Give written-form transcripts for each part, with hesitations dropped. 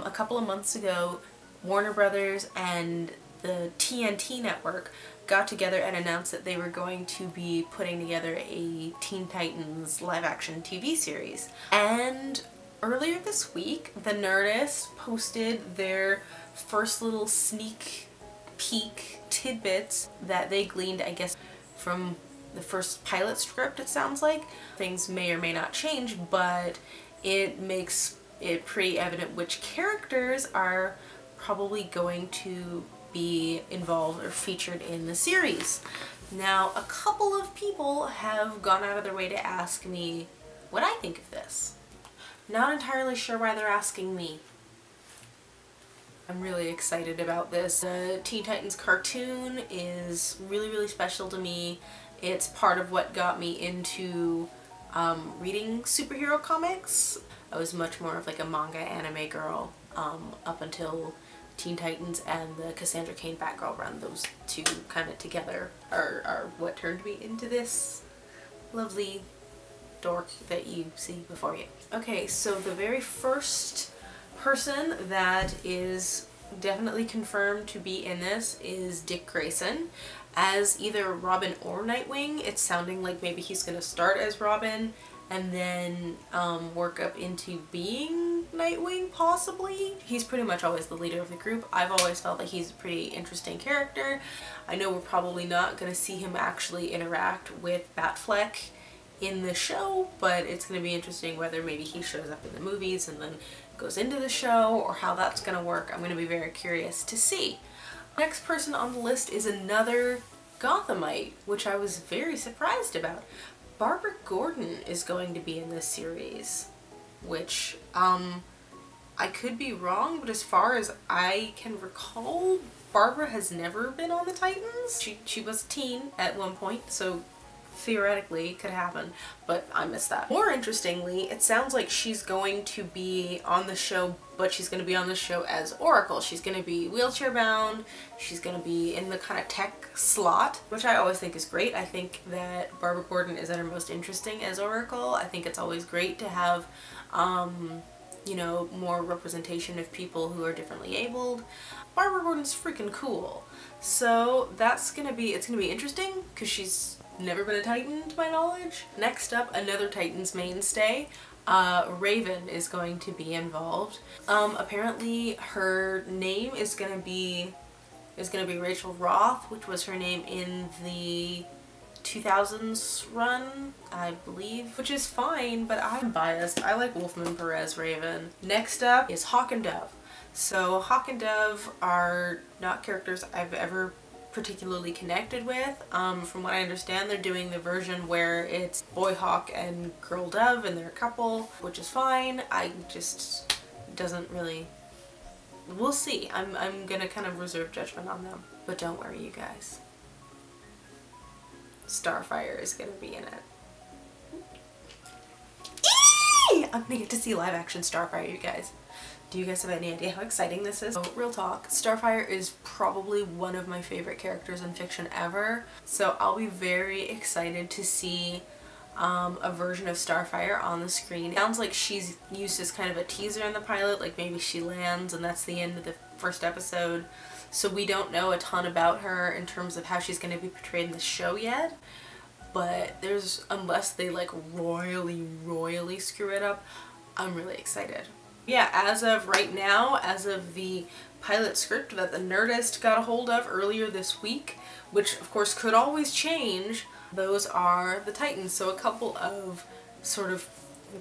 A couple of months ago, Warner Brothers and the TNT network got together and announced that they were going to be putting together a Teen Titans live-action TV series. And earlier this week, the Nerdist posted their first little sneak peek tidbits that they gleaned, I guess, from the first pilot script, it sounds like. Things may or may not change, but it makes it pretty evident which characters are probably going to be involved or featured in the series. Now, a couple of people have gone out of their way to ask me what I think of this. Not entirely sure why they're asking me. I'm really excited about this. The Teen Titans cartoon is really, really special to me. It's part of what got me into reading superhero comics. I was much more of like a manga anime girl up until Teen Titans and the Cassandra Cain Batgirl run. Those two kind of together are what turned me into this lovely dork that you see before you. Okay, so the very first person that is definitely confirmed to be in this is Dick Grayson as either Robin or Nightwing. It's sounding like maybe he's gonna start as Robin and then work up into being Nightwing, possibly. He's pretty much always the leader of the group. I've always felt that he's a pretty interesting character. I know we're probably not gonna see him actually interact with Batfleck in the show, but it's going to be interesting whether maybe he shows up in the movies and then goes into the show, or how that's going to work. I'm going to be very curious to see. Next person on the list is another Gothamite, which I was very surprised about. Barbara Gordon is going to be in this series, which I could be wrong, but as far as I can recall, Barbara has never been on the Titans. She was a teen at one point, so theoretically it could happen, but I missed that. More interestingly, it sounds like she's going to be on the show, but she's going to be on the show as Oracle. She's going to be wheelchair bound, she's going to be in the kind of tech slot, which I always think is great. I think that Barbara Gordon is at her most interesting as Oracle. I think it's always great to have you know, more representation of people who are differently abled. Barbara Gordon's freaking cool. So it's gonna be interesting because she's never been a Titan to my knowledge. Next up, another Titans mainstay. Raven is going to be involved. Apparently her name is gonna be Rachel Roth, which was her name in the 2000s run, I believe, which is fine, but I'm biased. I like Wolfman Perez Raven. Next up is Hawk and Dove. So Hawk and Dove are not characters I've ever particularly connected with. From what I understand, they're doing the version where it's Boy Hawk and Girl Dove and they're a couple, which is fine. I just doesn't really, we'll see. I'm gonna kind of reserve judgment on them. But don't worry, you guys. Starfire is gonna be in it. Eee! I'm gonna get to see live action Starfire, you guys. Do you guys have any idea how exciting this is? So, real talk, Starfire is probably one of my favorite characters in fiction ever, so I'll be very excited to see a version of Starfire on the screen. It sounds like she's used as kind of a teaser in the pilot, like maybe she lands and that's the end of the first episode. So we don't know a ton about her in terms of how she's going to be portrayed in the show yet, but unless they like royally screw it up, I'm really excited. Yeah, as of right now, as of the pilot script that the Nerdist got a hold of earlier this week, which of course could always change, those are the Titans. So a couple of sort of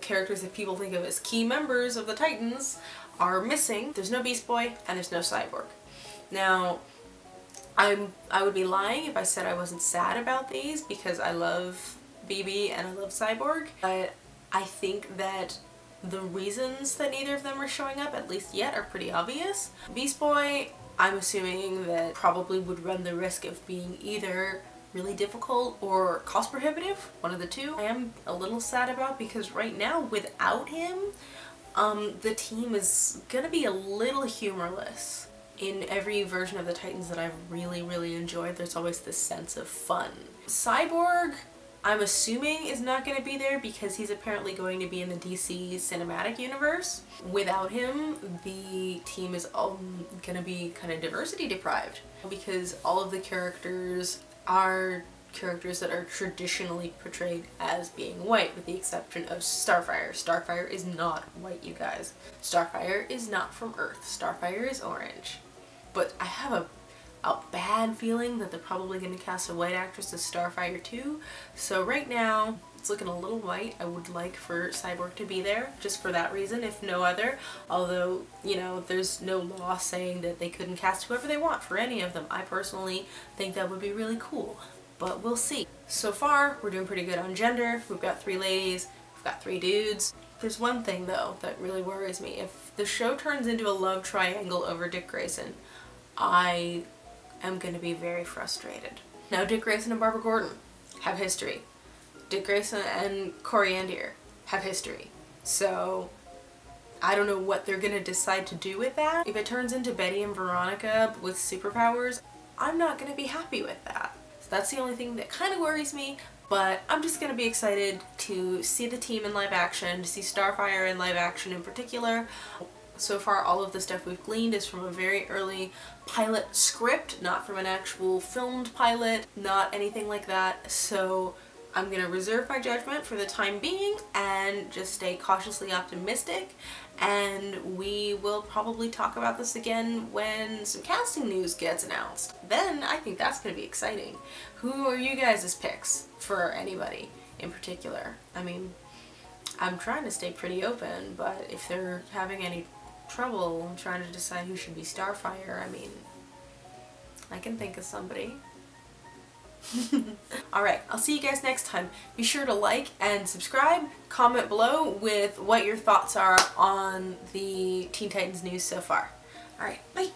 characters that people think of as key members of the Titans are missing. There's no Beast Boy and there's no Cyborg. Now, I would be lying if I said I wasn't sad about these because I love BB and I love Cyborg, but I think that the reasons that neither of them are showing up, at least yet, are pretty obvious. Beast Boy, I'm assuming that probably would run the risk of being either really difficult or cost prohibitive, one of the two. I am a little sad about because right now, without him, the team is gonna be a little humorless. In every version of the Titans that I've really enjoyed, there's always this sense of fun. Cyborg I'm assuming is not going to be there because he's apparently going to be in the DC cinematic universe. Without him, the team is all going to be kind of diversity deprived because all of the characters are characters that are traditionally portrayed as being white, with the exception of Starfire. Starfire is not white, you guys. Starfire is not from Earth. Starfire is orange. But I have a bad feeling that they're probably going to cast a white actress as Starfire too. So right now, it's looking a little white. I would like for Cyborg to be there, just for that reason, if no other. Although, you know, there's no law saying that they couldn't cast whoever they want for any of them. I personally think that would be really cool, but we'll see. So far, we're doing pretty good on gender. We've got 3 ladies, we've got 3 dudes. There's one thing though that really worries me. If the show turns into a love triangle over Dick Grayson, I am going to be very frustrated. Now, Dick Grayson and Barbara Gordon have history. Dick Grayson and Coriander have history. So I don't know what they're going to decide to do with that. If it turns into Betty and Veronica with superpowers, I'm not going to be happy with that. So that's the only thing that kind of worries me, but I'm just going to be excited to see the team in live action, to see Starfire in live action in particular. So far, all of the stuff we've gleaned is from a very early pilot script, not from an actual filmed pilot, not anything like that. So I'm gonna reserve my judgment for the time being and just stay cautiously optimistic, and we will probably talk about this again when some casting news gets announced. Then I think that's gonna be exciting. Who are you guys' picks for anybody in particular? I mean, I'm trying to stay pretty open, but if they're having any trouble trying to decide who should be Starfire, I mean, I can think of somebody. Alright, I'll see you guys next time. Be sure to like and subscribe, comment below with what your thoughts are on the Teen Titans news so far. Alright, bye!